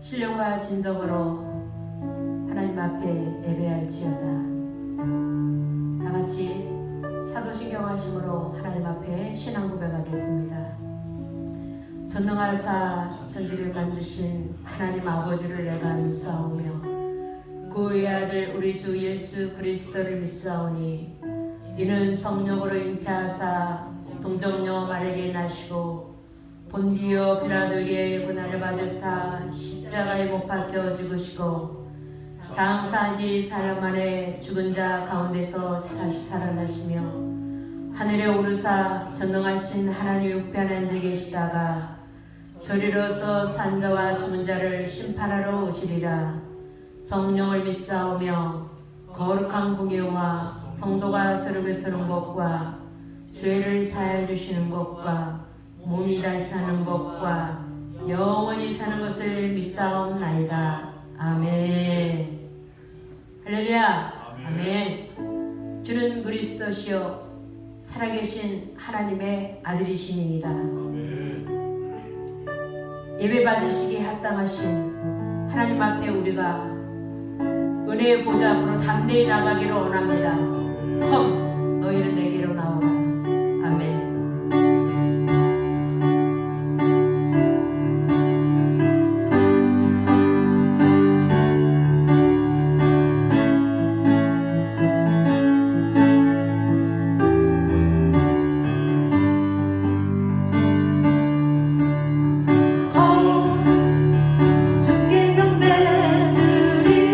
신령과 진정으로 하나님 앞에 예배할지어다. 다 같이 사도신경하심으로 하나님 앞에 신앙 고백하겠습니다. 전능하사 천지를 만드신 하나님 아버지를 내가 믿사오며 그 외아들 우리 주 예수 그리스도를 믿사오니 이는 성령으로 잉태하사 동정녀 마리아에게 나시고 본디오 빌라도에게 고난을 받으사 십자가에 못 박혀 죽으시고 장사지 사흘 만에 죽은 자 가운데서 다시 살아나시며 하늘에 오르사 전능하신 하나님 우편에 앉아 계시다가 저리로서 산자와 죽은 자를 심판하러 오시리라. 성령을 믿사오며 거룩한 공예와 성도가 서름을 트는 것과 죄를 사하여 주시는 것과 몸이 다시 사는 것과 영원히 사는 것을 믿사옵나이다. 아멘. 할렐루야. 아멘. 주는 그리스도시요 살아계신 하나님의 아들이시니이다. 예배 받으시기에 합당하신 하나님 앞에 우리가 은혜의 보좌 앞으로 담대히 나가기를 원합니다. 컴 너희는 내게로 나오라. 아멘. 주께 경배드리세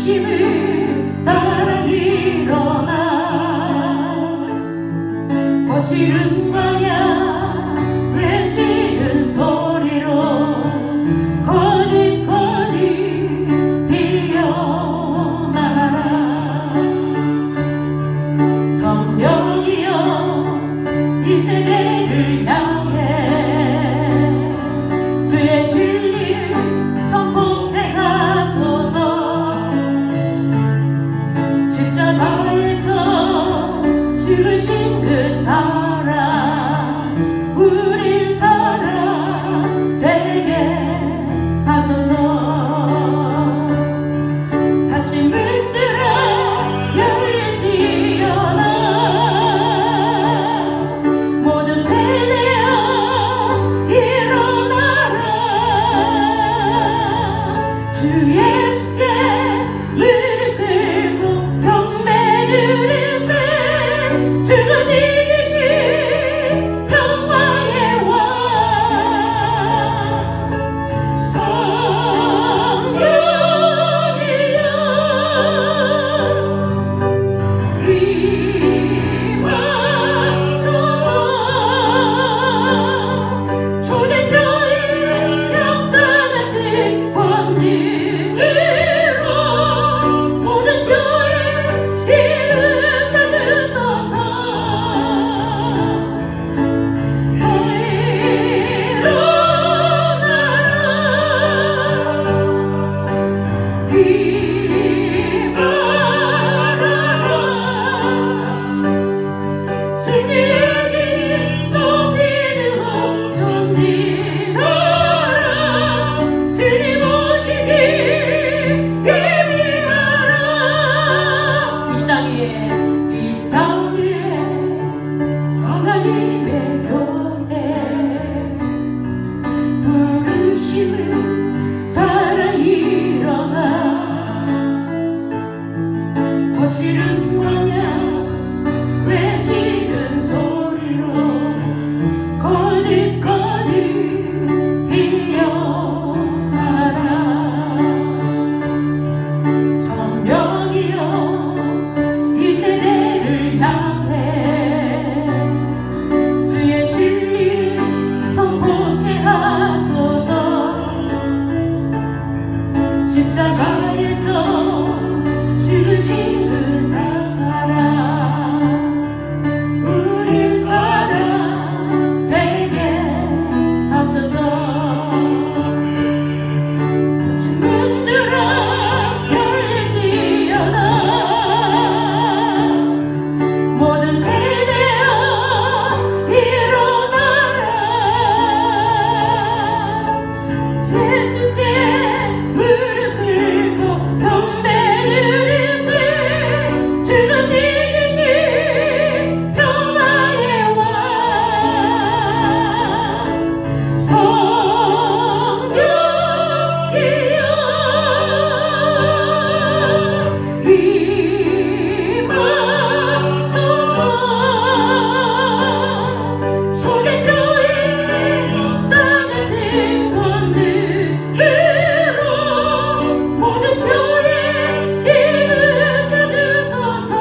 부르심을 따라 일어나 거칠은 광야 외치는 소리로 거듭거듭 피어나라. 성령이여 이 세대를 향해 주의 진리 선포해 가소서. 십자가에서 죽으신 그 사랑 우릴 사랑 되게 하소서. 닫힌 문들아 열지어라. 모든 세대여 일어나라. 주 예수께 무릎 꿇고 경배 드리세. 주는 이기신 평화의 왕. 성령이여 임하소서. 초대교회 역사 같은 권능으로 모든 교회 일으켜 주소서. 승리의 길 높이 들고 전진하라. 주님 오시길 예비하라. 이 땅 위에 하나님의 교회 부르심을 따라 일어나 거칠은 광야 외치는 소리로 거듭거듭 피어나라. 성령이여 이 세대를 향해 주의 진리 선포해 하소서. 십자가에서 죽으신 그 사랑 우릴 사랑 되게 하소서. 닫힌 문들아 열지어라. 모든 세대여 일어나라. 예수께 무릎 꿇고 경배 드리세. 주는 이기신 평화의 왕. 성령이여 임하소서. 초대교회 역사 같은 권능으로 모든 교회 일으켜 주소서.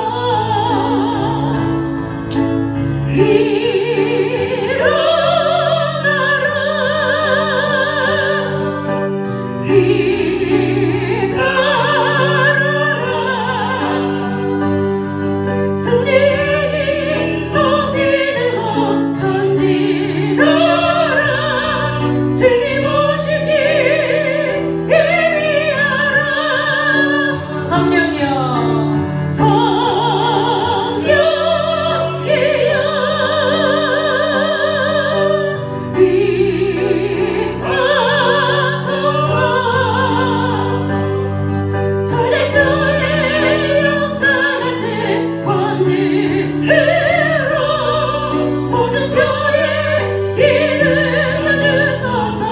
일어나라. 승리의 길 높이 들고 전진하라. 주님 오시길 예비하라. 성령이여 모든 교회 일으켜 주소서.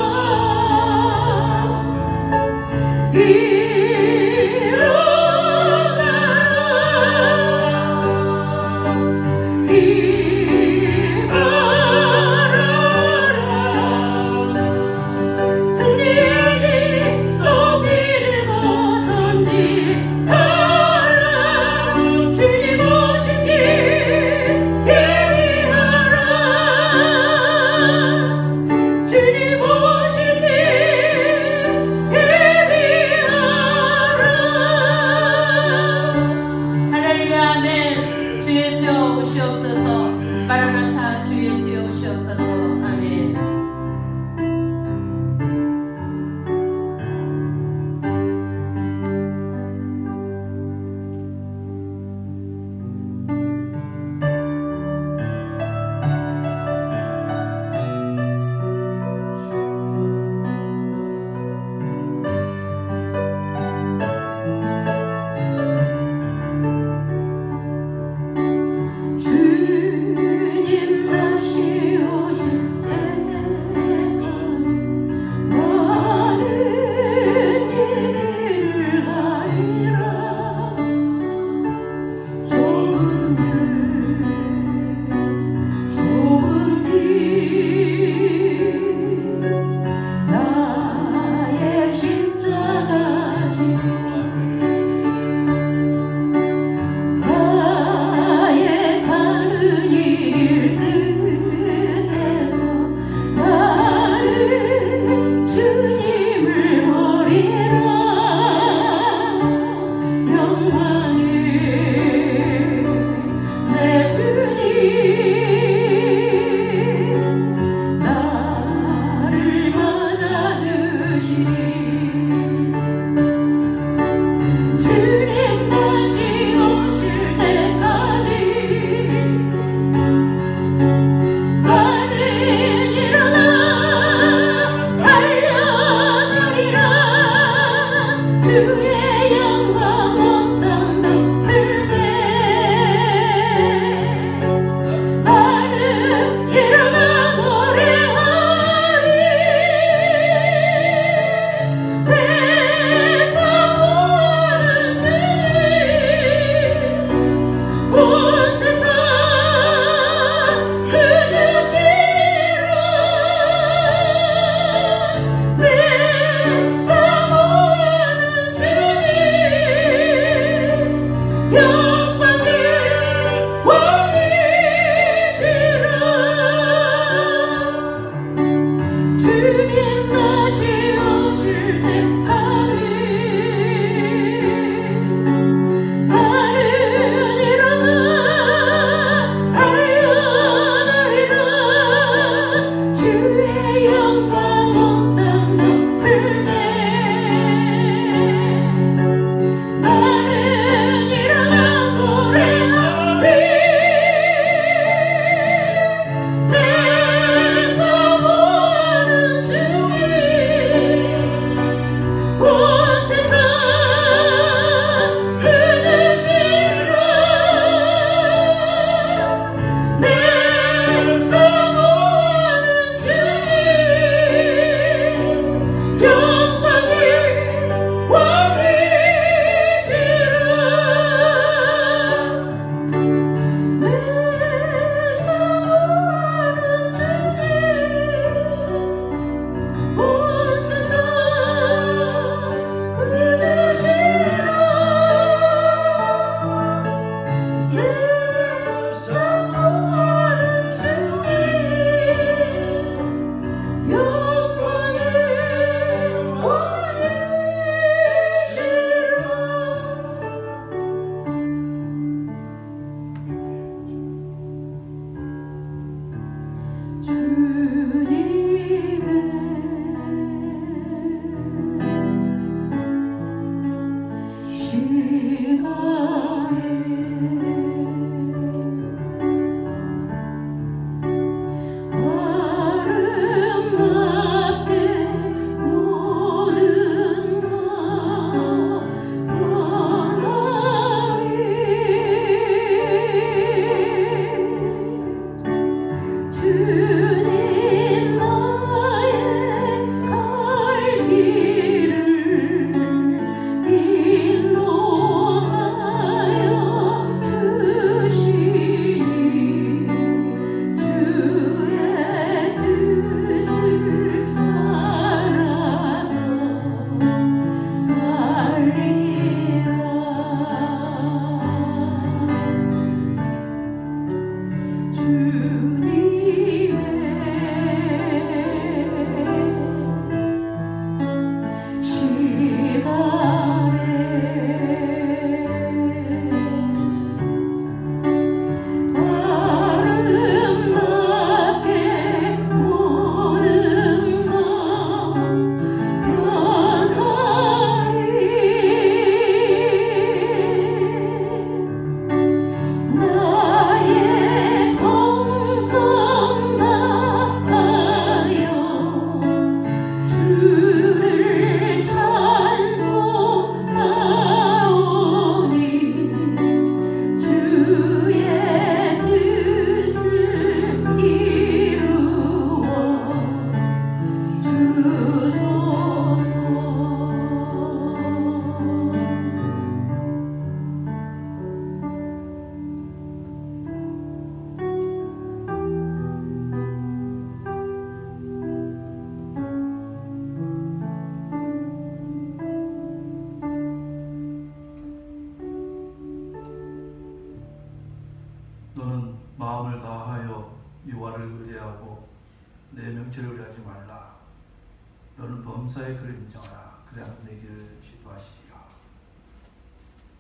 너는 범사의 그를 인정하라. 그래야 내 길을 지도하시리라.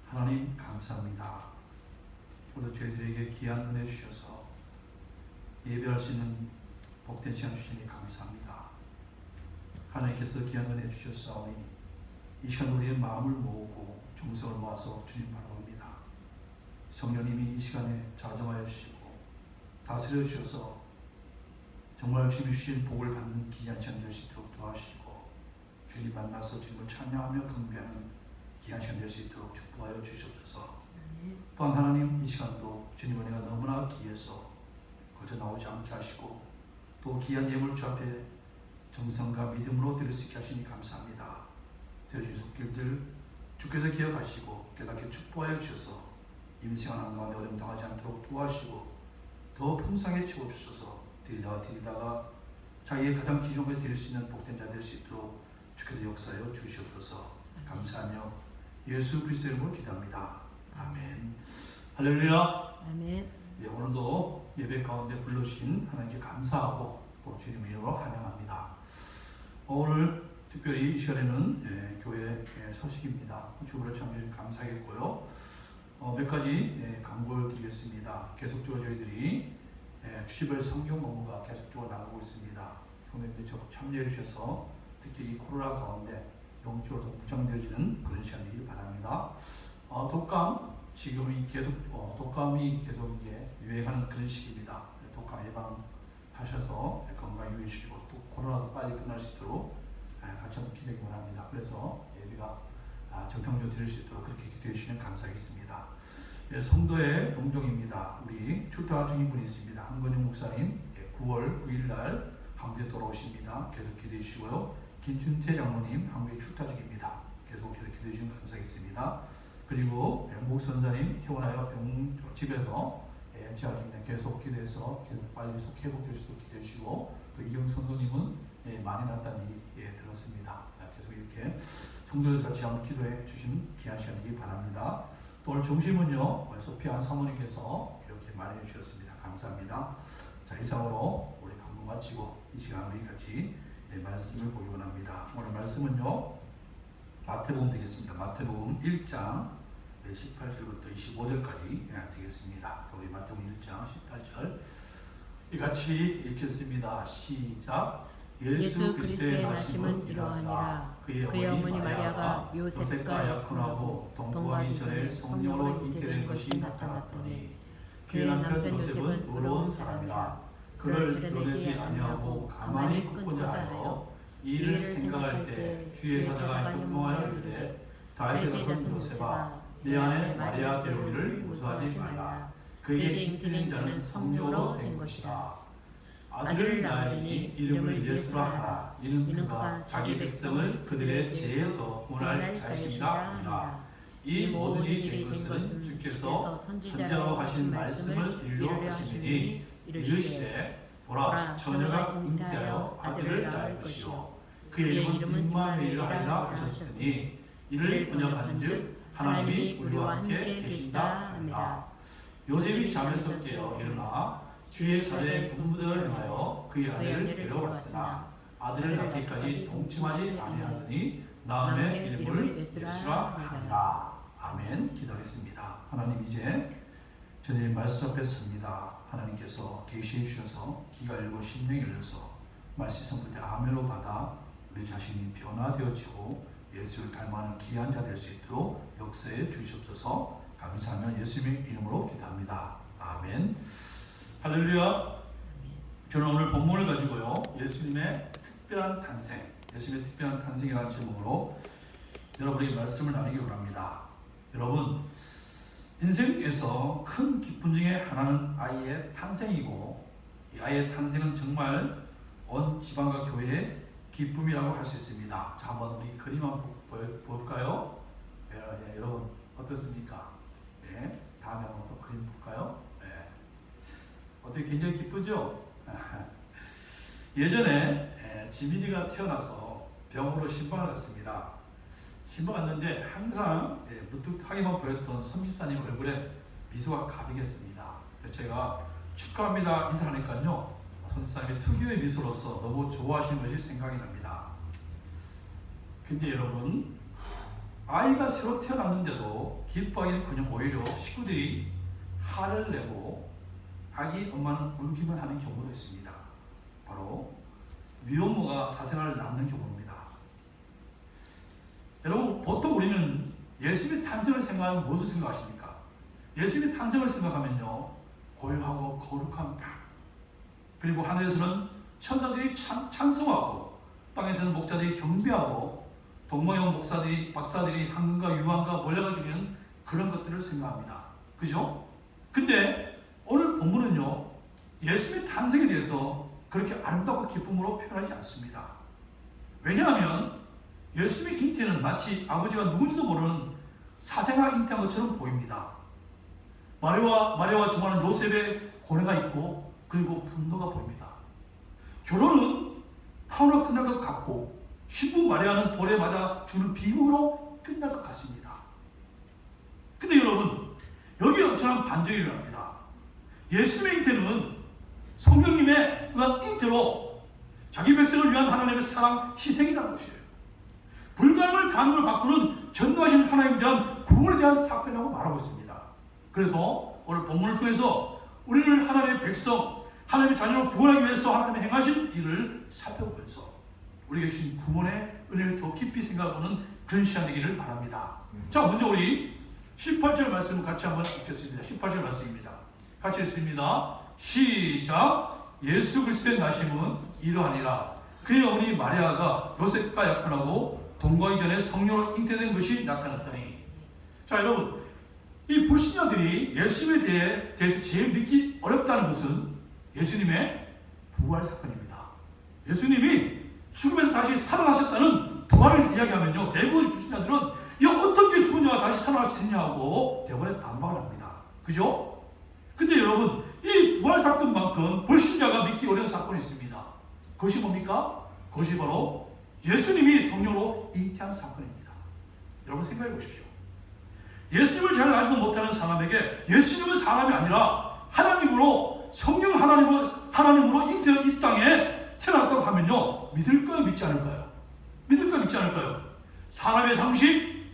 하나님 감사합니다. 오늘 저희들에게 귀한 은혜 주셔서 예배할 수 있는 복된 시간 주시니 감사합니다. 하나님께서 귀한 은혜 주셨사오니 이 시간 우리의 마음을 모으고 정성을 모아서 주님 바라봅니다. 성령님이 이 시간에 자정하여 주시고 다스려 주셔서 정말 주님 주신 복을 받는 귀한 시간 될 수 있도록 도와주시고 주님 만나서 주님을 찬양하며 경배하는 귀한 시간 될 수 있도록 축복하여 주시옵소서. 또한 하나님 이 시간도 주님 은혜가 너무나 귀해서 거저 나오지 않게 하시고 또 귀한 예물 주 앞에 정성과 믿음으로 드릴 수 있게 하시니 감사합니다. 드려진 손길들 주께서 기억하시고 깨닫게 축복하여 주셔서 임시한 한가운데 어려움 당하지 않도록 도와주시고 더 풍성하게 채워주셔서 드리다가 자기의 가장 기존에 드릴 수 있는 복된 자 될 수 있도록 주께서 역사하여 주시옵소서. 감사하며 예수 그리스도의 이름으로 기도합니다. 아멘. 할렐루야. 아멘. 예, 오늘도 예배 가운데 불러주신 하나님께 감사하고 또 주님 이름으로 환영합니다. 오늘 특별히 이 시간에는 교회 소식입니다. 주보를 참여해주셔서 감사하겠고요. 몇 가지 광고를 드리겠습니다. 계속적으로 저희들이 주시별 성경 공부가 계속적으로 나가고 있습니다. 성도님들이 적극 참여해 주셔서 특히 이 코로나 가운데 영적으로 더 무장되어지는 그런 시간이길 바랍니다. 독감 지금이 계속 독감이 계속 이제 유행하는 그런 시기입니다. 독감 예방하셔서 건강 유의시키고 또 코로나도 빨리 끝날 수 있도록 같이 한번 기도하기 바랍니다. 그래서 예배가 정상적으로 드릴 수 있도록 그렇게 기도해 주시면 감사하겠습니다. 성도의 동정입니다. 우리 출타 중인 분이 있습니다. 한건영 목사님 9월 9일 날 한국에 돌아오십니다. 계속 기도해 주시고요. 김준태 장로님 한국에 출타 중입니다. 계속 기도해 주시면 감사하겠습니다. 그리고 병목 선사님 퇴원하여 집에서 재활 중인데 계속 기도해서 계속 빨리 회복될 수 있도록 기도해 주시고 또 이경 선도님은 많이 났다는 얘기 들었습니다. 계속 이렇게 성도에서 같이 한번 기도해 주신 귀한 시간이기 바랍니다. 또 오늘 점심은요 소피안 사모님께서 이렇게 말해 주셨습니다. 감사합니다. 자, 이상으로 우리 강론 마치고 이 시간 우리 같이 말씀을 보기 원합니다. 오늘 말씀은요 마태복음 되겠습니다. 마태복음 1장 18절부터 25절까지 되겠습니다. 또 우리 마태복음 1장 18절 같이 읽겠습니다. 시작. 예수 그리스도의 나심은 이러하니라. 그의 어머니 마리아가 요셉과 약혼하고 동거하기 전에 성령으로 잉태된 것이 나타났더니 그의 남편 요셉은 의로운 사람이라. 그를 드러내지 아니하고 가만히 굽고자 하여 이 일을 생각할 때 주의 사자가 현몽하여 이르되 다윗의 자손 요셉아 내 아내 마리아 데려오기를 무수하지 말라. 그에게 잉태된 자는 성령으로 된 것이라. 아들을 낳으니 이름을 예수라 하라. 이는 그가 자기 백성을 그들의 죄에서 구원할 자신이라 하니라. 이 모든 일이 된 것은 주께서 선지자로 하신 말씀을 이루려 하시니 이르시되 보라 처녀가 잉태하여 아들을 낳을 것이요 그의 이름은 임마누엘이라 하리라 하셨으니 이를 번역한즉 하나님이 우리와 함께 계신다 하니라. 요셉이 잠에서 깨어 일어나 주의 사자의 분부대로 행하여 그의 아들을 데려왔으나 아들을 낳기까지 동침하지 아니하더니 낳음의 이름을 예수라 하니라. 아멘. 기도하겠습니다. 하나님 이제 저희의 말씀 앞에 섭니다. 하나님께서 계시해 주셔서 귀가 열고 심령이 열려서 말씀 선포 때 아멘으로 받아 우리 자신이 변화되어지고 예수를 닮아가는 귀한 자 될 수 있도록 역사해 주시옵소서. 감사하며 예수님의 이름으로 기도합니다. 아멘. 할렐루야. 저는 오늘 본문을 가지고요 예수님의 특별한 탄생, 예수님의 특별한 탄생이라는 제목으로 여러분에게 말씀을 나누기 원합니다. 여러분, 인생에서 큰 기쁨 중에 하나는 아이의 탄생이고 이 아이의 탄생은 정말 온 지방과 교회의 기쁨이라고 할 수 있습니다. 자, 한번 우리 그림 한번 볼까요? 여러분 어떻습니까? 네, 다음에 한번 또 그림 볼까요? 네. 어떻게 굉장히 기쁘죠? 예전에 지민이가 태어나서 병원으로 신방을 갔습니다. 신방 갔는데 항상 무뚝하게만 보였던 선집사님 얼굴에 미소가 가득했습니다. 그래서 제가 축하합니다 인사하니까요 선집사님의 특유의 미소로서 너무 좋아하시는 것이 생각이 납니다. 근데 여러분, 아이가 새로 태어났는데도 기뻐하기는커녕 오히려 식구들이 화를 내고 아기 엄마는 울기만 하는 경우도 있습니다. 바로 미혼모가 사생활을 낳는 경우입니다. 여러분, 보통 우리는 예수님의 탄생을 생각하면 무엇을 생각하십니까? 예수님의 탄생을 생각하면요, 고요하고 거룩한 방, 그리고 하늘에서는 천사들이 찬송하고 땅에서는 목자들이 경배하고 동방의 박사들이 황금과 유황과 몰려가 드리는 그런 것들을 생각합니다. 그죠? 근데 오늘 본문은요, 예수님의 탄생에 대해서 그렇게 아름답고 기쁨으로 표현하지 않습니다. 왜냐하면 예수님의 잉태는 마치 아버지가 누군지도 모르는 사생아 잉태한 것처럼 보입니다. 마리아와 정하는 요셉의 고뇌가 있고, 그리고 분노가 보입니다. 결혼은 파혼으로 끝날 것 같고, 신부 마리아는 돌에 맞아 죽는 비극으로 끝날 것 같습니다. 근데 여러분, 여기에 엄청난 반전이 일어납니다. 예수님의 잉태는 성령님의 의한 잉태로 자기 백성을 위한 하나님의 사랑, 희생이라는 것이에요. 불가능을 가능으로 바꾸는 전능하신 하나님에 대한 구원에 대한 사건이라고 말하고 있습니다. 그래서 오늘 본문을 통해서 우리를 하나님의 백성, 하나님의 자녀로 구원하기 위해서 하나님의 행하신 일을 살펴보면서 우리에게 주신 구원의 은혜를 더 깊이 생각해보는 그런 시간 되기를 바랍니다. 자, 먼저 우리 18절 말씀을 같이 한번 읽겠습니다. 18절 말씀입니다. 같이 읽습니다. 시작. 예수 그리스도의 나심은 이러하니라. 그의 어머니 마리아가 요셉과 약혼하고 동거하기 전에 성령으로 잉태된 것이 나타났더니. 자, 여러분, 이 불신자들이 예수님에 대해서 제일 믿기 어렵다는 것은 예수님의 부활 사건입니다. 예수님이 죽음에서 다시 살아나셨다는 부활을 이야기하면요, 대부분의 불신자들은 어떻게 죽은 자가 다시 살아날 수 있냐고 대부분의 반박을 합니다. 그죠? 근데 여러분, 이 부활 사건만큼 불신자가 믿기 어려운 사건이 있습니다. 그것이 뭡니까? 그것이 바로 예수님이 성령으로 잉태한 사건입니다. 여러분 생각해 보십시오. 예수님을 잘 알지도 못하는 사람에게 예수님은 사람이 아니라 하나님으로, 성령 하나님으로 잉태된 이 땅에 태어났다고 하면요, 믿을까요, 믿지 않을까요? 믿을까요, 믿지 않을까요? 사람의 상식,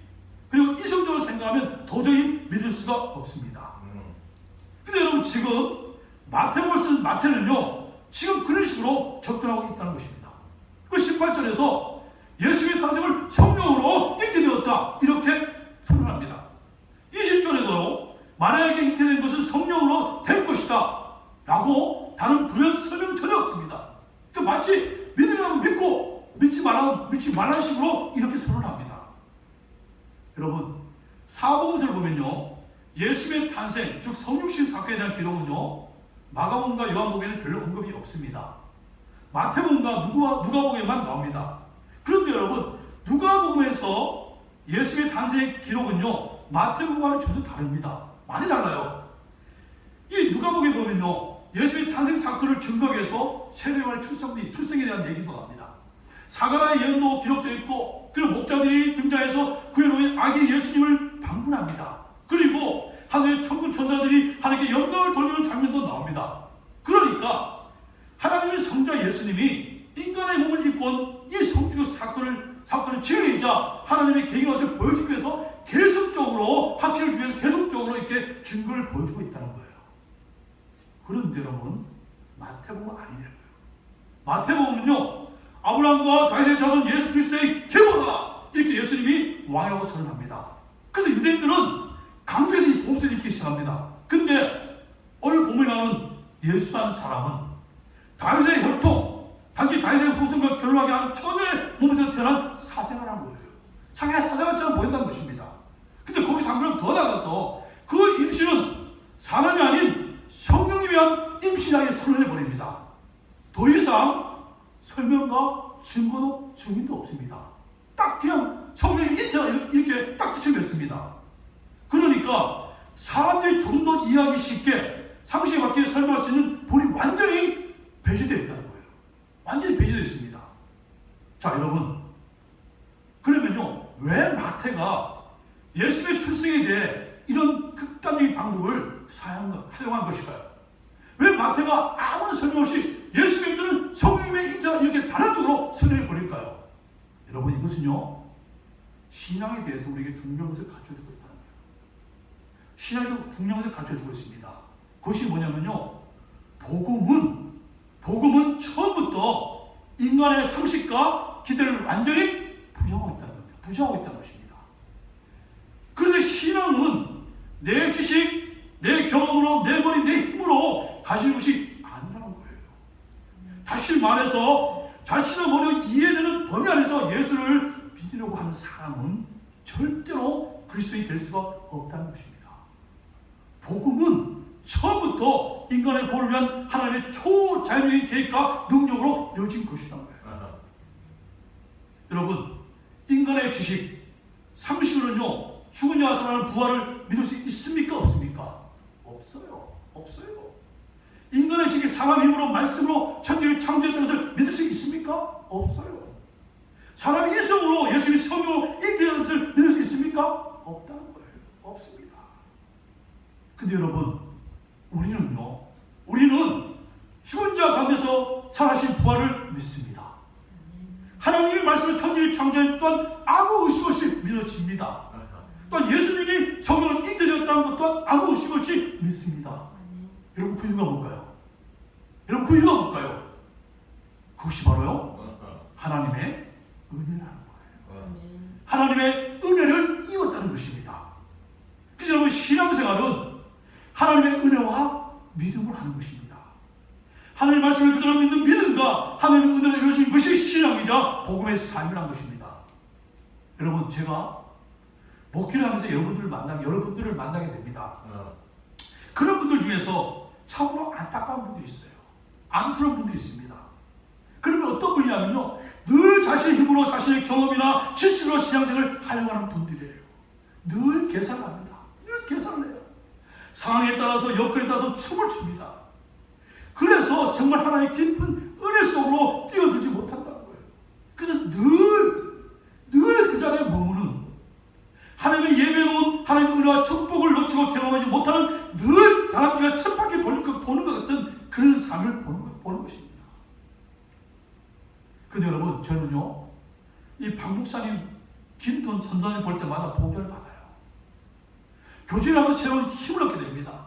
그리고 이성적으로 생각하면 도저히 믿을 수가 없습니다. 근데 여러분, 지금 마태복음을 쓴 마태는요, 지금 그런 식으로 접근하고 있다는 것입니다. 그 18절에서 예수님의 탄생을 성령으로 잉태되었다, 이렇게 선언합니다. 20절에도 마리아에게 잉태된 것은 성령으로 된 것이다 라고 다른 부연 설명 전혀 없습니다. 그러니까 마치 믿으라면 믿고 믿지 말라는 식으로 이렇게 선언합니다. 여러분, 사복음서를 보면요, 예수님의 탄생, 즉 성육신 사건에 대한 기록은요, 마가복음과 요한복음에는 별로 언급이 없습니다. 마태복음과 누가복음에만 나옵니다. 그런데 여러분, 누가복음에서 예수님의 탄생의 기록은요, 마태복음과는 전혀 다릅니다. 많이 달라요. 이 누가복음에 보면요, 예수의 탄생 사건을 증거하기 위해서 세례요한의 출생에 대한 얘기도 나옵니다. 사가랴의 예언도 기록되어 있고, 그리고 목자들이 등장해서 그에 놓인 아기 예수님을 방문합니다. 그리고 하늘의 천군 천사들이 하나님께 영광을 돌리는 장면도 나옵니다. 그러니까 하나님의 성자 예수님이 인간의 몸을 입고 온 이 성취의 사건을 지으이자 하나님의 계획의 것을 보여주기 위해서 계속적으로, 확신을 주기 위해서 계속적으로 이렇게 증거를 보여주고 있다는 거예요. 그런데 여러분, 마태복음은 아니냐고요. 마태복음은요, 아브라함과 다윗의 자손 예수 그리스도의 계보다, 이렇게 예수님이 왕이라고 선언합니다. 그래서 유대인들은 강조해서 이 복음서를 읽기 시작합니다. 근데 오늘 본문에 나오는 예수라는 사람은 다윗의 혈통, 단지 다윗의 후손과 결혼하게 한 처녀의 몸에서 태어난 사생아라는 거예요. 사생아처럼 보인다는 것입니다. 근데 거기서 한 걸음 더 나가서 그 임신은 사람이 아닌 성령님에 의한 임신이라고 선언해버립니다. 더 이상 설명과 증거도 증인도 없습니다. 딱 그냥 성령의 잉태가 이렇게 딱 그쳐냈습니다. 그러니까 사람들이 좀 더 이해하기 쉽게, 상식에 맞게 설명할 수 있는 불이 완전히 배제되어 있다는 거예요. 완전히 배제되어 있습니다. 자, 여러분, 그러면요, 왜 마태가 예수님의 출생에 대해 이런 극단적인 방법을 사용한 것일까요? 왜 마태가 아무런 설명 없이 예수님의 잉태는 성령님의 잉태가 이렇게 단언적으로 설명해 버릴까요? 여러분, 이것은요, 신앙에 대해서 우리에게 중요한 것을 가르쳐주고 있다는 거예요. 신앙에서 중요한 것을 가르쳐주고 있습니다. 그것이 뭐냐면요, 복음은 처음부터 인간의 상식과 기대를 완전히 부정하고 있다는 겁니다. 부정하고 있다는 것입니다. 그래서 신앙은 내 지식, 내 경험으로, 내 머리, 내 힘으로 가지는 것이 아니라는 거예요. 다시 말해서 자신의 머리로 이해되는 범위 안에서 예수를 믿으려고 하는 사람은 절대로 그리스도인이 될 수가 없다는 것입니다. 복음은 처음부터 인간의 구원을 위한 하나님의 초자연적인 계획과 능력으로 이루어진 것이란 거예요. 여러분, 인간의 지식, 상식으로는요, 죽은 자가 살아나는 부활을 믿을 수 있습니까? 없습니까? 없어요. 없어요. 인간의 지식이 사람 힘으로, 말씀으로 천지를 창조했다는 것을 믿을 수 있습니까? 없어요. 사람이 이성으로 예수님이 성령으로 잉태된 것을 믿을 수 있습니까? 없다는 거예요. 없습니다. 근데 여러분, 우리는 죽은 자 가운데서 살아신 부활을 믿습니다. 하나님의 말씀을 천지를 창조했던 아무 의심 없이 믿어집니다. 또한 예수님이 성령으로 잉태되었다는 것 또한 아무 의심 없이 믿습니다. 여러분, 그 이유가 뭘까요? 여러분, 그 이유가 뭘까요? 그것이 바로요, 하나님의 은혜라는 거예요. 하나님의 은혜를 입었다는 것입니다. 그래서 여러분, 신앙생활은 하나님의 은혜와 믿음을 하는 것입니다. 하나님의 말씀을 그대로 믿는 믿음과 하나님의 은혜를 이루어진 것이 신앙이자 복음의 삶이라는 것입니다. 여러분, 제가 목회를 하면서 여러분들을 만나게 됩니다. 그런 분들 중에서 참으로 안타까운 분들이 있어요. 안쓰러운 분들이 있습니다. 그러면 어떤 분이냐면요, 늘 자신의 힘으로 자신의 경험이나 지식으로 신앙생활을 하려고 하는 분들이에요. 늘 계산을 합니다. 늘 계산을 해요. 상황에 따라서, 여건에 따라서 춤을 춥니다. 그래서 정말 하나님의 깊은 은혜 속으로 뛰어들지 못한다는 거예요. 그래서 늘 그 자리에 머무는, 하나님의 예배로운 하나님의 은혜와 축복을 놓치고 경험하지 못하는, 늘 다람쥐가 쳇바퀴 도는 것 같은 그런 삶을 보는 것입니다. 근데 여러분, 저는요, 이 박목사님, 김돈 선사님 볼 때마다 복전을 받아요. 교제를 하면 새로운 힘을 얻게 됩니다.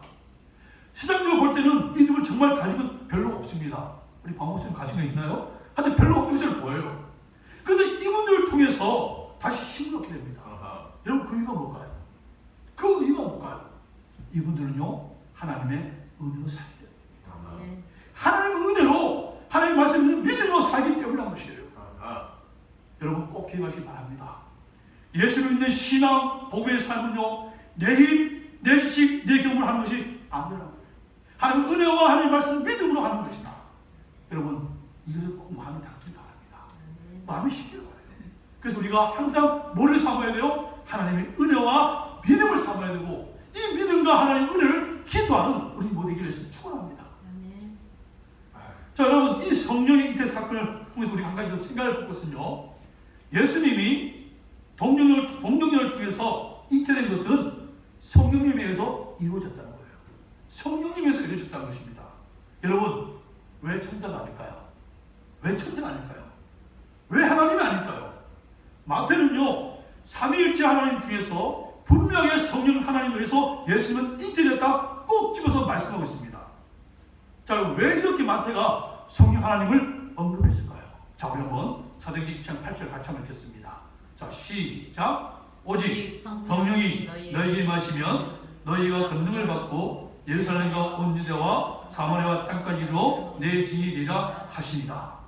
시장적으로 볼 때는 이들은 정말 가진 것 별로 없습니다. 우리 박목사님 가진 거 있나요? 하여튼 별로 없는 것을 보여요. 그런데 이분들을 통해서 다시 힘을 얻게 됩니다. 여러분, 그 이유가 뭘까요? 그 이유가 뭘까요? 이분들은요, 하나님의 은혜로 살기 때문입니다. 하나님의 은혜로, 하나님의 말씀을 믿음으로 살기 때문이라는 것이에요. 여러분, 꼭 기억하시기 바랍니다. 예수를 믿는 신앙, 복음의 삶은요, 내 힘, 내 지식, 내 경험을 하는 것이 아니라는 거예요. 하나님의 은혜와 하나님의 말씀을 믿음으로 하는 것이다. 여러분, 이것을 꼭 마음에 담기 바랍니다. 마음이 시켜요. 그래서 우리가 항상 뭐를 삼아야 돼요? 하나님의 은혜와 믿음을 삼아야 되고, 이 믿음과 하나님의 은혜를 기도하는 우리 모두에게 위해서 축원합니다. 자, 여러분, 이 성령의 잉태 사건을 통해서 우리가 한 가지 더 생각을 볼 것은요, 예수님이 동정녀를 통해서 잉태된 것은 성령님에 의해서 이루어졌다는 거예요. 성령님에 의해서 이루어졌다는 것입니다. 여러분, 왜 천사가 아닐까요? 왜 천사가 아닐까요? 왜 하나님이 아닐까요? 마태는요, 삼위일체 하나님 중에서 분명하게 성령 하나님에 의해서 예수님은 잉태됐다 꼭 집어서 말씀하고 있습니다. 자, 왜 이렇게 마태가 성령 하나님을 언급했을까요? 자, 우리 한번 사도행전 2장 8절 같이 한번 읽겠습니다. 자, 시작. 오직 성령이 너희에게 임하시면 너희가 권능을 받고 예루살렘과 온 유대와 사마리아와 땅까지 이르러 내 증인이 되리라 하시니라.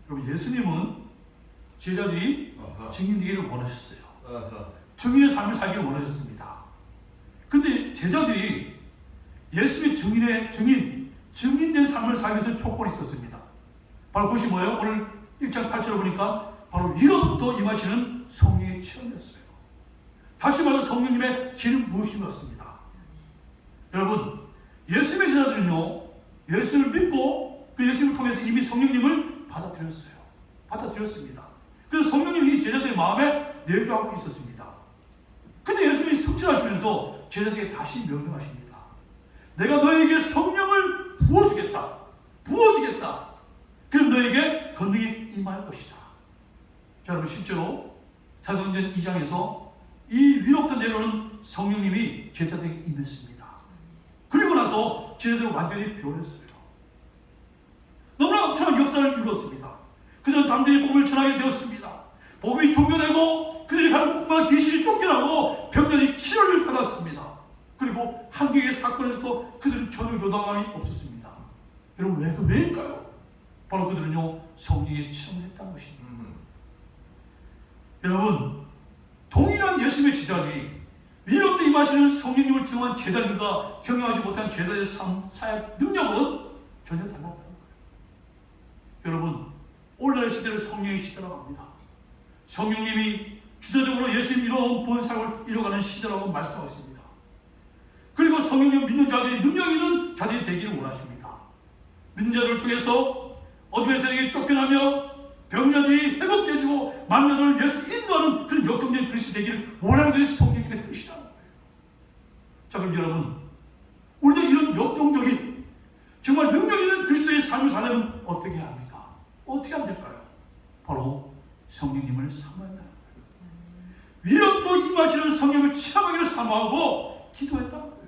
여러분, 예수님은 제자들이 증인되기를 원하셨어요. 증인의 삶을 살기를 원하셨습니다. 근데 제자들이 예수님의 증인된 삶을 살기 위해서 조건이 있었습니다. 바로 그것이 뭐예요? 오늘 1장 8절을 보니까 바로 위로부터 임하시는 성령의 체험이었어요. 다시 말해서 성령님의 기름 부으심이었습니다. 여러분, 예수님의 제자들은요, 예수를 믿고 그 예수님을 통해서 이미 성령님을 받아들였습니다. 그래서 성령님이 이 제자들의 마음에 내주하고 있었습니다. 근데 예수님이 승천하시면서 제자들에게 다시 명령하십니다. 내가 너에게 성령을 부어주겠다. 그럼 너에게 권능이 임할 것이다. 자, 여러분, 실제로 사도행전 2장에서 이 위로부터 내려오는 성령님이 제자들에게 임했습니다. 그리고 나서 제자들을 완전히 변했어요. 너무나 엄청난 역사를 이루었습니다. 그들은 담대히 복음을 전하게 되었습니다. 복음이 종교되고 그들이 가는 곳마다 귀신이 쫓겨나고 병자들이 치료를 받았습니다. 그리고 한 개의 사건에서도 그들은 전혀 요동함이 없었습니다. 여러분 왜일까요? 바로 그들은요 성령의 체험을 했다는 것입니다. 여러분 동일한 예수님의 제자들이 위로부터 임하시는 성령님을 경험한 제자들과 경험하지 못한 제자의 삶, 사역 능력은 전혀 달랐다는 거예요. 여러분 오늘날의 시대를 성령의 시대라고 합니다. 성령님이 주도적으로 예수님 이뤄온 본사역을 이뤄가는 시대라고 말씀하고 있습니다. 그리고 성령님 믿는 자들이 능력 있는 자들이 되기를 원하십니다. 믿는 자들을 통해서 어둠의 세력이 쫓겨나며 병자들이 회복되어지고 만나들을 예수 인도하는 그런 역동적인 그리스도 되기를 원하는 것이 성령님의 뜻이라는 거예요. 자 그럼 여러분 우리도 이런 역동적인 정말 능력 있는 그리스도의 삶을 살려면 어떻게 해야 합니까? 어떻게 하면 될까요? 바로 성령님을 사모한다는 거예요. 위로부터 임하시는 성령을 체험하기를 사모하고 기도했다는 거예요.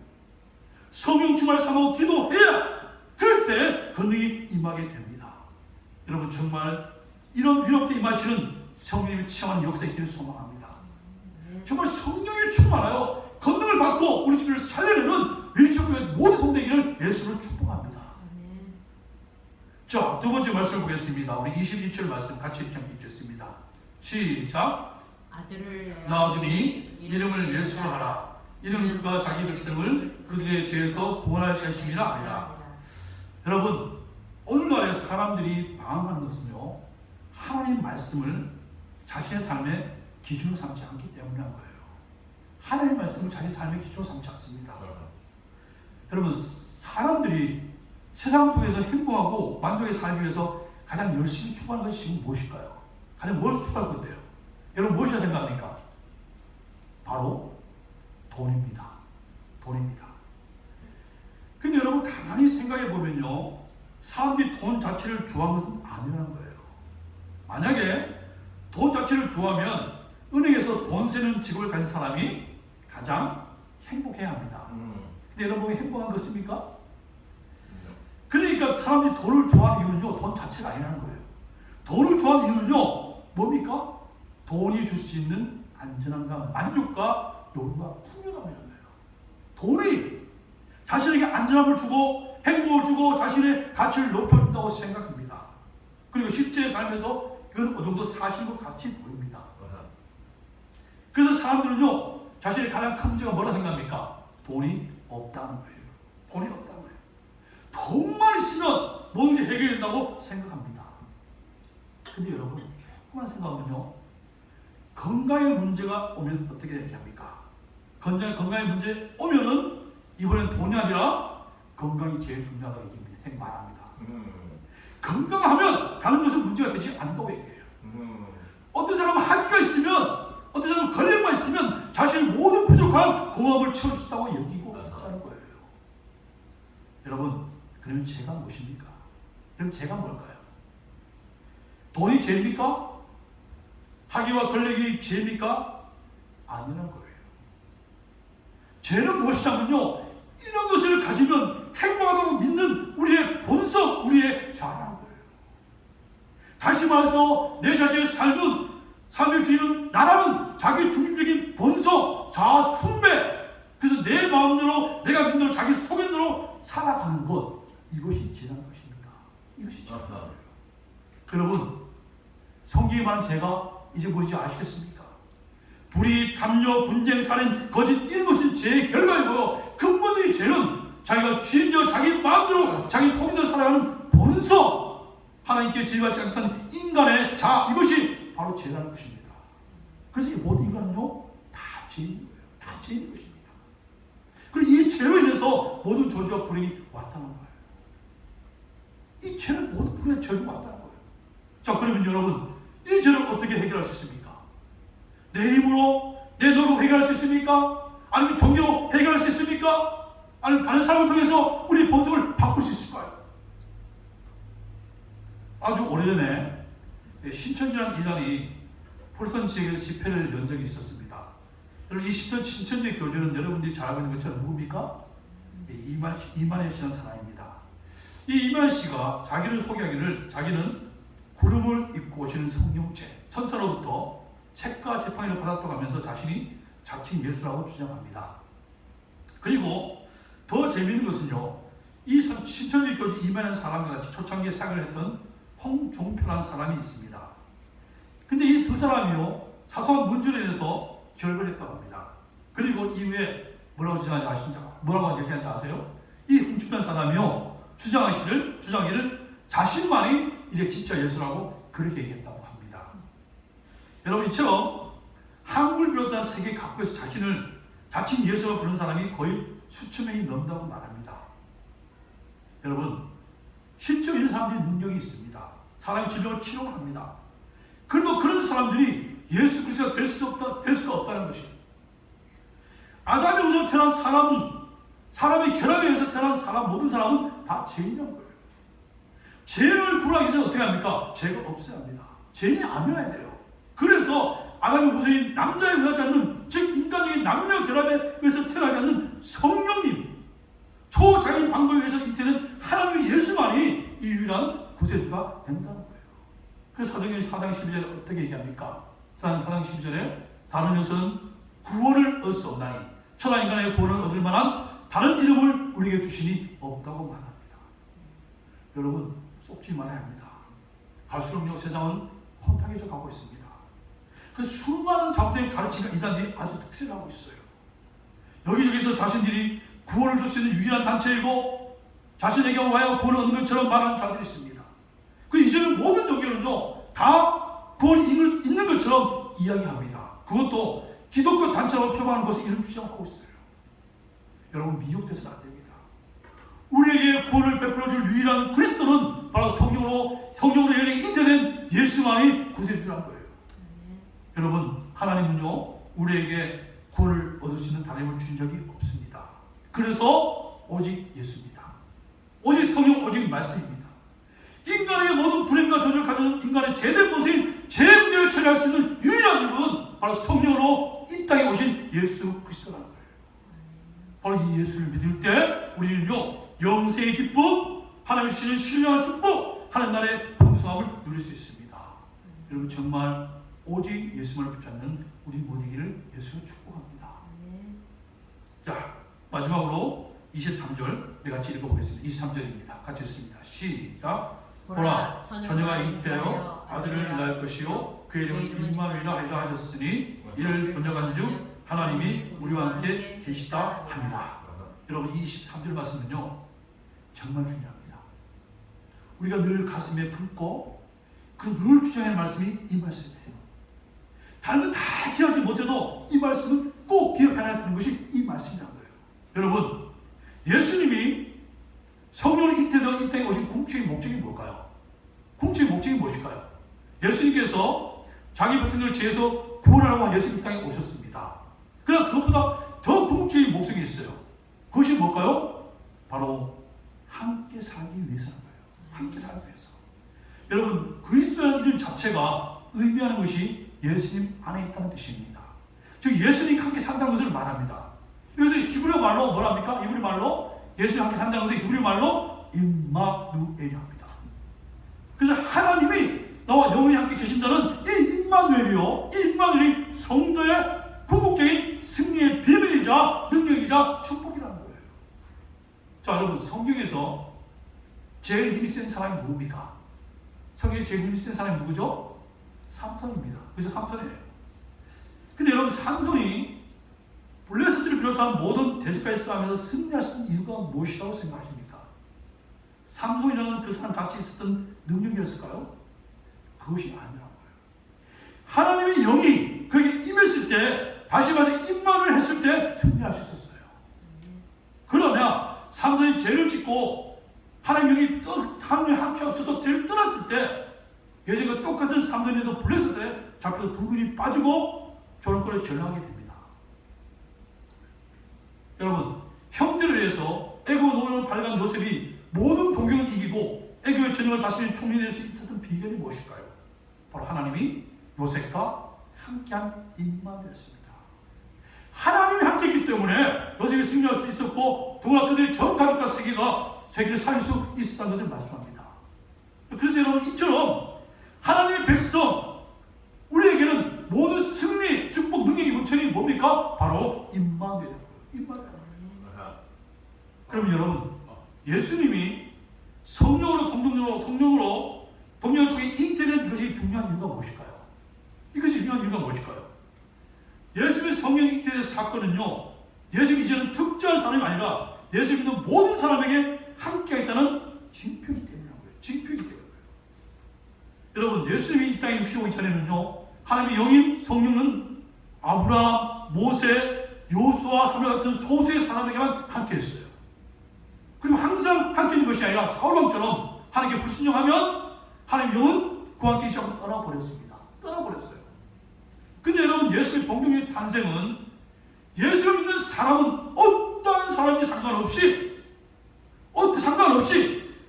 성령 충만을 사모하고 기도해야 그럴 때 권능이 임하게 됩니다. 여러분 정말 이런 위로부터 임하시는 성령님이 체험하는 역사에 있기를 소망합니다. 정말 성령이 충만하여 권능을 받고 우리 주님을 살려내는 밀접교회 모든 성도에게는 예수를 축복합니다. 자, 두 번째 말씀을 보겠습니다. 우리 22절 말씀 같이 읽겠습니다. 시작. 아들을 낳으니 이름을 예수로 하라. 이는 그가 자기 백성을 그들의 죄에서 구원할 자심이라 하리라. 여러분 오늘날의 사람들이 방황하는 것은요 하나님 말씀을 자신의 삶의 기준으로 삼지 않기 때문이라는 거예요. 하나님 말씀을 자기 삶의 기준으로 삼지 않습니다. 여러분 사람들이 세상 속에서 행복하고 만족하게 살기 위해서 가장 열심히 추구하는 것이 지금 무엇일까요? 가장 무엇을 추구할 건데요? 여러분 무엇이라 생각합니까? 바로 돈입니다. 돈입니다. 근데 여러분 가만히 생각해 보면요 사람들이 돈 자체를 좋아하는 것은 아니라는 거예요. 만약에 돈 자체를 좋아하면 은행에서 돈 세는 직업을 가진 사람이 가장 행복해야 합니다. 근데 여러분 행복한 것입니까? 그러니까 사람들이 돈을 좋아하는 이유는요 돈 자체가 아니라는 거예요. 돈을 좋아하는 이유는요 뭡니까? 돈이 줄 수 있는 안전함과 만족과 여유와 풍요감이라는 거예요. 돈이 자신에게 안전함을 주고 행복을 주고 자신의 가치를 높여준다고 생각합니다. 그리고 실제 삶에서 이건 어느 정도 사실과 같이 보입니다. 그래서 사람들은요 자신의 가장 큰 문제가 뭐라 생각합니까? 돈이 없다는 거예요. 돈이 없다는 거예요. 돈만 있으면 뭔지 해결된다고 생각합니다. 근데 여러분 조금만 생각하면요 건강의 문제가 오면 어떻게 얘기합니까? 건강의 문제 오면은 이번엔 돈이 아니라 건강이 제일 중요하다고 얘기합니다. 말합니다. 건강하면 다른 것은 문제가 되지 않다고 얘기해요. 어떤 사람은 학위가 있으면 어떤 사람은 권력만 있으면 자신의 모든 부족한 공업을 채울 수 있다고 여기고 있다는 거예요. 여러분 그러면 죄가 무엇입니까? 그럼 죄가 뭘까요? 돈이 죄입니까? 학위와 권력이 죄입니까? 아니라는 거예요. 죄는 무엇이냐면요 이런 것을 가지면 행복하다고 믿는 우리의 본성, 우리의 자아라는 거예요. 다시 말해서 내 자신의 삶의 주인은 나라는 자기 중심적인 본성, 자아 숭배. 그래서 내 마음대로 내가 믿는 대로 자기 소견대로 살아가는 것 이것이 죄라는 것입니다. 이것이 죄라는 거예요. 여러분 성경에 말한 죄가 이제 뭔지 아시겠습니까? 불의, 담요, 분쟁, 살인, 거짓 이런 것은 죄의 결과이고요. 근본적인 죄는 자기가 주인되어 자기 마음대로 자기 소견대로 살아가는 본성, 하나님께 제의받지 않는 인간의 자아 이것이 바로 죄라는 것입니다. 그래서 이 모든 인간은요 다 죄인 거예요. 다 죄인 것입니다. 그리고 이 죄로 인해서 모든 저주와 불행이 왔다는 거예요. 이 죄는 모든 불행의 저주가 왔다는 거예요. 자 그러면 여러분 이 죄를 어떻게 해결할 수 있습니까? 내 힘으로 내 노력으로 해결할 수 있습니까? 아니면 종교로 해결할 수 있습니까? 아니면 다른 사람을 통해서 우리 본성을 바꿀 수 있을까요? 아주 오래전에 신천지라는 이단이 폴선 지역에서 집회를 연 적이 있었습니다. 여러분 이 신천지 교주는 여러분들이 잘 알고 있는 것처럼 누굽니까? 이만희 씨라는 사람입니다. 이 이만희 씨가 자기를 소개하기를 자기는 구름을 입고 오시는 성령체, 천사로부터 책과 지팡이를 받았다고 하면서 자신이 자칭 예수라고 주장합니다. 그리고 더 재미있는 것은요, 이 신천지 교주 이만희 사람과 같이 초창기에 사역을 했던 홍종표라는 사람이 있습니다. 근데 이 두 사람이요, 사소한 문제로 인해서 결별을 했다고 합니다. 그리고 이후에 뭐라고 얘기하는지 아세요? 이 홍종표라는 사람이요, 주장하기를 자신만이 이제 진짜 예수라고 그렇게 얘기했다고 합니다. 여러분, 이처럼 한국을 비롯한 세계 각국에서 자신을 자칭 예수라고 부르는 사람이 거의 수천 명이 넘는다고 말합니다. 여러분, 실제로 이런 사람들이 능력이 있습니다. 사람의 질병을 치료를 합니다. 그래도 그런 사람들이 예수 그리스도가 될 수가 없다는 것이, 아담의 우선 태어난 사람은, 사람의 결합에 의해서 태어난 사람, 모든 사람은 다 죄인이란 거예요. 죄를 구하기 위해서 어떻게 합니까? 죄가 없어야 합니다. 죄인이 아니어야 돼요. 그래서 아담의 우선인 남자에 의하지 않는, 즉 인간적인 남녀 결합에 의해서 태어나지 않는 성령님, 초자연 방법에 의해서 잉태된 하나님의 예수만이 이 유일한 구세주가 된다는 거예요. 그래서 사도행전 4장 12절에 어떻게 얘기합니까? 4장 12절에 다른 요소는 구원을 얻을 수 없나니 천하 인간의 구원을 얻을 만한 다른 이름을 우리에게 주시니 없다고 말합니다. 여러분, 속지 말아야 합니다. 갈수록요, 세상은 혼탁해져 가고 있습니다. 그 수많은 잘못된 가르침과 이단들이 아주 특세를 하고 있어요. 여기저기서 자신들이 구원을 줄 수 있는 유일한 단체이고 자신에게 와야 구원을 얻는 것처럼 말하는 자들이 있습니다. 그 이제는 모든 종교는요, 다 구원이 있는 것처럼 이야기합니다. 그것도 기독교 단체로 표방하는 것을 이런 주장하고 있어요. 여러분, 미혹돼서는 안 됩니다. 우리에게 구원을 베풀어줄 유일한 그리스도는 바로 성령으로 연행이 잉태된 예수만이 구세주라는 거예요. 여러분, 하나님은요, 우리에게 구원을 얻을 수 있는 다른 힘을 주신 적이 없습니다. 그래서 오직 예수입니다. 오직 성령, 오직 말씀입니다. 인간에게 모든 불행과 저주를 가져온 인간의 제된 본성인 죄인들을 처리할 수 있는 유일한 이름은 바로 성령으로 이 땅에 오신 예수 그리스도라는 거예요. 바로 이 예수를 믿을 때 우리는요, 영생의 기쁨, 하나님 주시는 신령한 축복, 하나님 나라의 풍성함을 누릴 수 있습니다. 여러분, 정말 오직 예수만을 붙잡는 우리 모두기를 예수로 축복합니다. 자, 마지막으로 23절 우리 같이 읽어보겠습니다. 23절입니다. 같이 읽습니다. 시작. 보라, 처녀가 잉태하여 아들을 낳을 것이요 그의 이름은 임마누엘이라 하리라 하셨으니 이를 번역한즉 하나님이 우리와 함께 계시다 합니다. 여러분, 이 23절 말씀은요, 정말 중요합니다. 우리가 늘 가슴에 품고 그 늘 주장하는 말씀이 이 말씀이에요. 다른 건 다 기억하지 못해도 이 말씀은 꼭 기억해야 되는 것이 이 말씀이라는 거예요. 여러분, 예수님이 성령으로 잉태되어 이 땅에 오신 궁극적인 목적이 뭘까요? 궁극적인 목적이 무엇일까요? 예수님께서 자기 백성들을 죄에서 구원하라고 예수님 이 땅에 오셨습니다. 그러나 그것보다 더 궁극적인 목적이 있어요. 그것이 뭘까요? 바로 함께 살기 위해서인 거예요. 함께 살기 위해서. 여러분, 그리스도라는 이름 자체가 의미하는 것이 예수님 안에 있다는 뜻입니다. 즉 예수님이 함께 산다는 것을 말합니다. 여기서 히브리 말로 뭐랍니까? 히브리 말로 예수님이 함께 산다는 것을 히브리 말로 임마누엘이라고 합니다. 그래서 하나님이 나와 영원히 함께 계신다는 이 임마누엘이요, 이 임마누엘이 성도의 궁극적인 승리의 비밀이자 능력이자 축복이라는 거예요. 자, 여러분, 성경에서 제일 힘이 센 사람이 누굽니까? 성경에 제일 힘이 센 사람이 누구죠? 삼손입니다. 그래서 삼손이에요. 근데 여러분, 삼손이 블레셋을 비롯한 모든 대적과의 싸움에서 승리할 수 있는 이유가 무엇이라고 생각하십니까? 삼손이라는 그 사람 자체에 있었던 능력이었을까요? 그것이 아니라는 거예요. 하나님의 영이 그에게 임했을 때, 다시 말해서 임만을 했을 때 승리할 수 있었어요. 그러나 삼손이 죄를 짓고 하나님의 영이 하나님의 함께 없어서 죄를 떠났을 때 예전과 똑같은 삼손에도 블레셋에 잡혀서 두 눈이 빠지고 조롱골에 전락하게 됩니다. 여러분, 형들에 의해서 애굽 노예로 발간 요셉이 모든 동경을 이기고 애굽의 전역을 다시 총리될 수 있었던 비결이 무엇일까요? 바로 하나님이 요셉과 함께한 임마누엘이었습니다. 하나님이 함께했기 때문에 요셉이 승리할 수 있었고 더구나 그들의 전 가족과 세계를 살릴 수 있었다는 것을 말씀합니다. 그래서 여러분 이처럼 하나님의 백성 우리에게는 모든 승리, 축복, 능력이 원천이 뭡니까? 바로 임마누엘이에요. 임마누엘. 그러면 여러분 예수님이 성령으로 동력을 통해 잉태된 이것이 중요한 이유가 무엇일까요? 이것이 중요한 이유가 무엇일까요? 예수님의 성령 잉태된 사건은요, 예수님이 이제는 특정한 사람이 아니라 예수 믿는 모든 사람에게 함께하겠다는 징표이기 때문인 거예요. 징표이기 때문인 거예요. 여러분, 예수님이 이 땅에 육신이 오기 전에는요, 하나님의 영임 성령은 아브라함, 모세, 요수아, 사무엘 같은 소수의 사람에게만 함께했어요. 그리고 항상 함께 있는 것이 아니라 사울왕처럼 하나님께 불순종하면 하나님의 영은 그와 함께 있지 않고 떠나버렸습니다. 떠나버렸어요. 근데 여러분, 예수의 동정의 탄생은 예수를 믿는 사람은 어떠한 사람인지 상관없이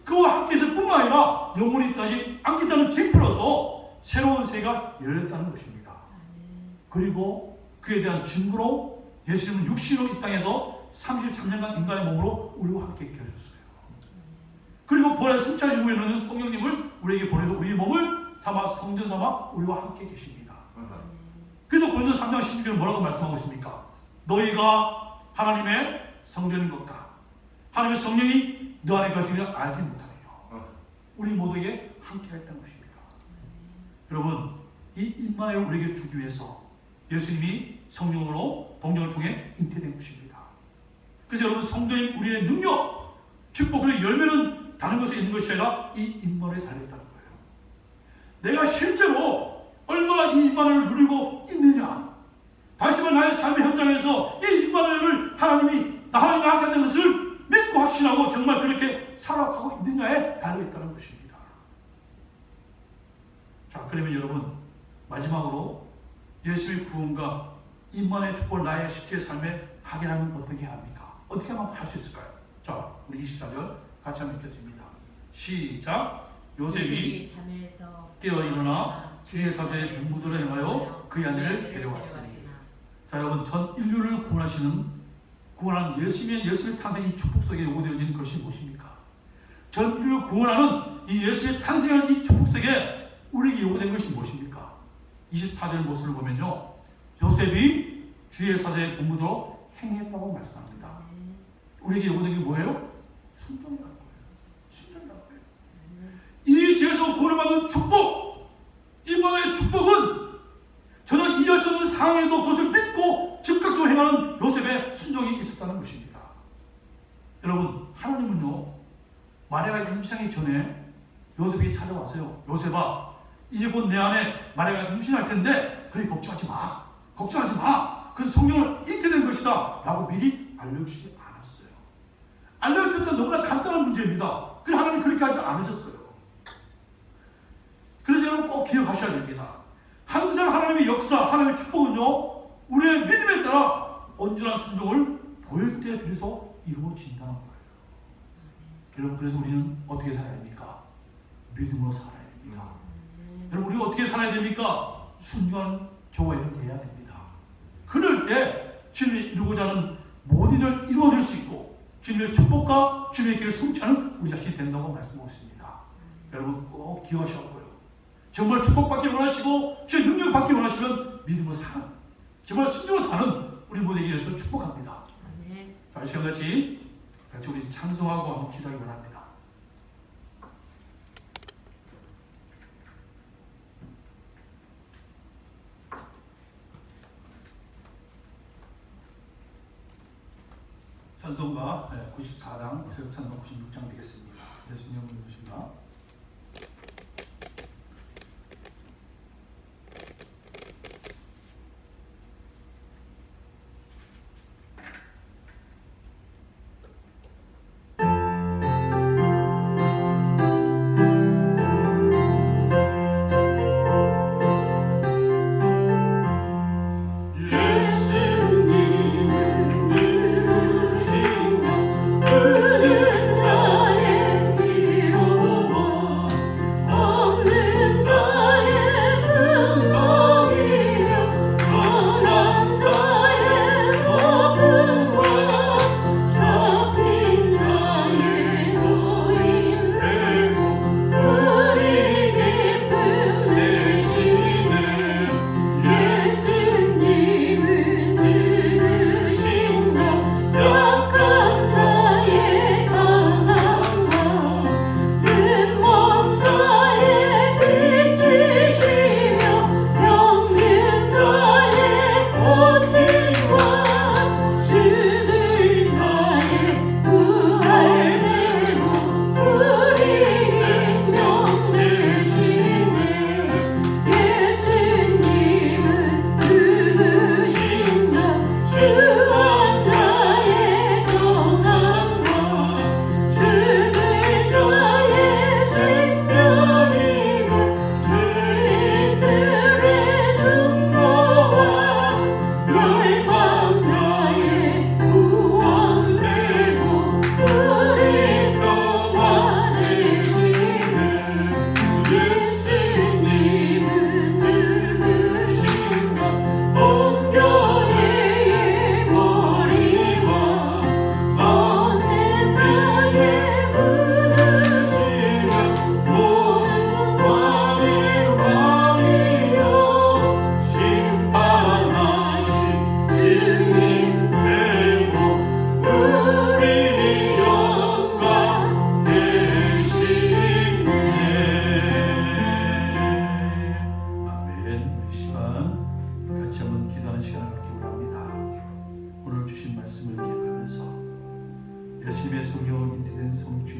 그와 함께 있을 뿐만 아니라 영원히 떠나지 않겠다는 징표로서 새로운 세계가 열렸다는 것입니다. 그리고 그에 대한 증거로 예수님은 육신으로 이 땅에서 33년간 인간의 몸으로 우리와 함께 계셨어요. 그리고 부활의 승차시 후에는 성령님을 우리에게 보내서 우리의 몸을 삼아 성전 삼아 우리와 함께 계십니다. 그래서 고린도서 3장 16절에 뭐라고 말씀하고 있습니까? 너희가 하나님의 성전인 것과 하나님의 성령이 너 안에 계시는 걸 알지 못하네요. 우리 모두에게 함께 했다는 것입니다. 여러분, 이 임마누엘 우리에게 주기 위해서 예수님이 성령으로 동정을 통해 잉태된 것입니다. 그래서 여러분, 성전인 우리의 능력, 축복, 그리고 열매는 다른 것에 있는 것이 아니라 이 임마누엘에 달려있다는 거예요. 내가 실제로 얼마나 이 임마누엘을 누리고 있느냐, 다시 말해 나의 삶의 현장에서 이 임마누엘을 하나님이 나와 함께 한다는 것을 믿고 확신하고 정말 그렇게 살아가고 있느냐에 달려있다는 것입니다. 자, 그러면 여러분, 마지막으로 예수의 구원과 임마누엘의 축복을 나의 실제 삶에 확인하면 어떻게 합니까? 어떻게 하면 할 수 있을까요? 자, 우리 24절 같이 한번 읽겠습니다. 시작. 요셉이 깨어 일어나 주의 사자의 본부들을 행하여 그의 아내를 데려왔으니. 자, 여러분, 전 인류를 구원하는 예수님의 탄생이 축복 속에 요구되어진 것이 무엇입니까? 전 인류를 구원하는 이 예수의 탄생하는 이 축복 속에 우리에게 요구된 것이 무엇입니까? 24절 모습을 보면요, 요셉이 주의 사자의 본부로 행했다고 말씀합니다. 우리에게 요구된 게 뭐예요? 순종이라는 거예요. 순종이라는 거예요. 이 죄에서 구원을 받는 축복, 임마누엘의 축복은 전혀 이해할 수 없는 상황에도 그것을 믿고 즉각적으로 행하는 요셉의 순종이 있었다는 것입니다. 여러분, 하나님은요, 마리아가 임신하기 전에 요셉에게 찾아왔어요. 요셉아, 이제 곧 내 안에 마리아가 임신할 텐데 그래 걱정하지 마. 그 성령을 잉태된 것이다 라고 미리 알려주지 않았어요. 알려주셨던 너무나 간단한 문제입니다. 그래서 하나님 그렇게 하지 않으셨어요. 그래서 여러분 꼭 기억하셔야 됩니다. 항상 하나님의 역사, 하나님의 축복은요, 우리의 믿음에 따라 온전한 순종을 보일 때 비로소 이루어진다는 거예요. 여러분, 그래서 우리는 어떻게 살아야 됩니까? 믿음으로 살아야 됩니다. 여러분, 우리가 어떻게 살아야 됩니까? 순종하는 저와 여러분 되어야 됩니다. 그럴 때 주님이 이루고자 하는 모든 일을 이루어질 수 있고 주님의 축복과 주님의 길을 성취하는 우리 자신이 된다고 말씀하고 있습니다. 여러분 꼭 기억하셔야 하고요. 정말 축복받기 원하시고 주의 능력 받기 원하시면 믿음으로 사는, 정말 순종으로 사는 우리 모두에게 예수를 축복합니다. 자, 이 시간 같이 우리 찬송하고 한번 기도하기 원합니다. 찬송가 94장, 새벽찬송 96장 되겠습니다. 예수님을 누구신가? 그는 자의 이름으로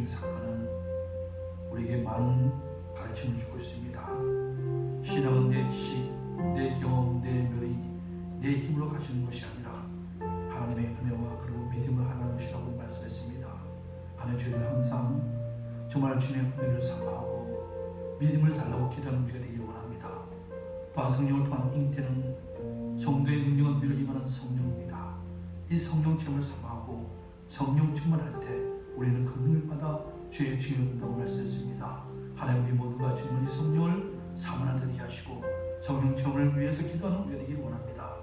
구원적인 사건은 우리에게 많은 가르침을 주고 있습니다. 신앙은 내 지식, 내 경험, 내 묘리, 내 힘으로 가시는 것이 아니라 하나님의 은혜와 그리고 믿음을 하는 것이라고 말씀했습니다. 하나님, 저희들 항상 정말 주님의 은혜를 사모하고 믿음을 달라고 기도하는 우리가 되기를 원합니다. 또한 성령을 통한 잉태는 성도의 능력은 위로 임하는 성령입니다. 이 성령 체험을 사모하고 성령 충만할 때 우리는 그 능을 받아 주의 증인을 본다고 말씀했습니다. 하나님, 우리 모두가 정말 이 성령을 사모하게 하시고 성령 체험을 위해서 기도하는 우리가 되기를 원합니다.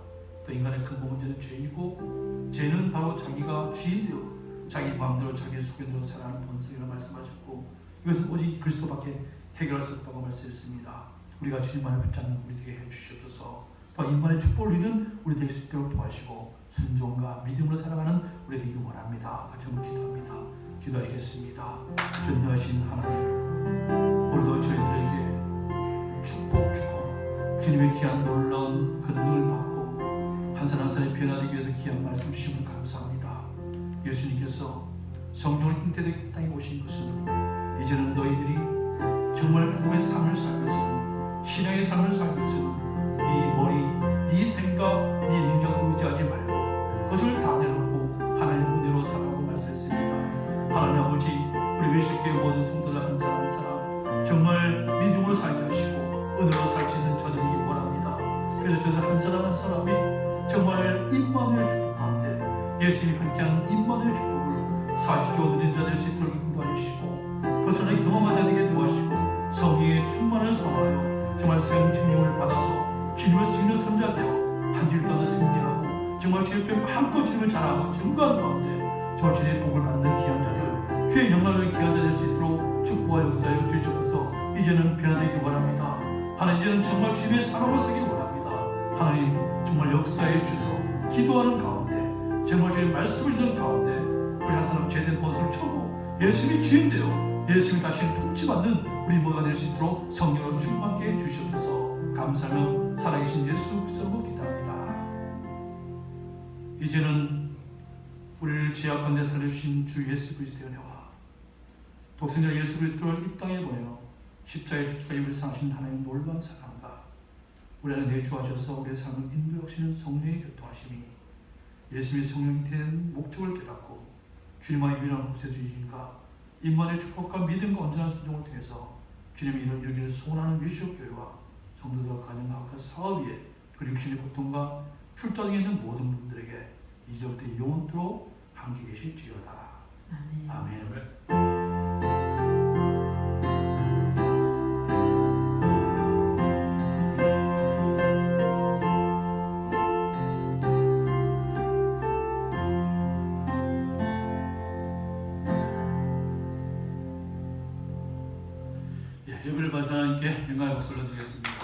또 인간의 근본 문제는 죄이고 죄는 바로 자기가 주인되어 자기 마음대로 자기 속에대로 살아가는 본성이라고 말씀하셨고 이것은 오직 그리스도밖에 해결할 수 없다고 말씀했습니다. 우리가 주님만을 붙잡는 우리 되게 해주시옵소서. 또 인간의 축복을 누리는 우리 될 수 있도록 도와주시고 순종과 믿음으로 살아가는 우리 되기를 원합니다. 같이 한번 기도합니다. 기도하시겠습니다. 전능하신 하나님, 오늘도 저희들에게 축복 주고 주님의 귀한 놀라운 권능을 받고 한 사람 한 사람이 변화되기 위해서 귀한 말씀 주심을 감사합니다. 예수님께서 성령을 잉태되게 이 땅에 오신 것은 이제는 너희들이 정말 복음의 삶을 살기 위해서는, 신앙의 삶을 살기 위해서는 네 머리, 네 생각, 네 능력을 의지하지 말고 그것을 다 내놓고 하나님의 은혜로 살라고 말씀했습니다. 하나님 아버지, 우리 외식교회 모든 성도들 한 사람 한 사람 정말 믿음으로 살게 하시고 은혜로 살 수 있는 저들이 원합니다. 그래서 저들 한 사람 한 사람이 정말 임마누엘 축복 가운데 예수님이 함께하는 임마누엘 축복을 사실적으로 누린 자 될 수 있도록 인도하시고 그것을 경험하자 되게 도와주시고 성령의 충만을 소망하여 정말 성령을 받아서 주님을 지는 선자되어 한 줄 떠나 승리하고 정말 제 옆에 마음껏 주님을 자랑하고 증거하는 가운데 정말 주의 복을 받는 귀한 자들, 주의 영광을 귀한 자 될 수 있도록 축복과 역사하여 주시옵소서. 이제는 변화되길 원합니다. 하나님, 이제는 정말 주님의 사랑으로 서기를 원합니다. 하나님, 정말 역사해 주셔서 기도하는 가운데 정말 주의 말씀을 듣는 가운데 우리 한 사람 제된 본성을 쳐고 예수님이 주인 되어 예수님이 다시 통치받는 우리 모두가 될 수 있도록 성령으로 충만케 해 주시옵소서. 감사하며 살아계신 예수 그리스도로 기도합니다. 이제는 우리를 죄악 가운데 살려주신 주 예수 그리스도의 은혜와 독생자 예수 그리스도를 이 땅에 보내어 십자가에 죽기까지 우리를 사랑하신 하나님의 놀라운 사랑과 우리 안에 내주하셔서 우리의 삶을 인도하시는 성령의 교통하심이 예수님의 성령이 된 목적을 깨닫고 주님의 유일한 구세주이신가 임만의 축복과 믿음과 온전한 순종을 통해서 주님의 일을 이루기를 소원하는 미시옵교회와 성도들 가정과 사업 위에 그 육신의 고통과 출자중에 있는 모든 분들에게 이제부터 영원토록 함께 계실지어다. 아멘. 아멘. 예배를 받은 하나님께 영광의 박수를 드리겠습니다.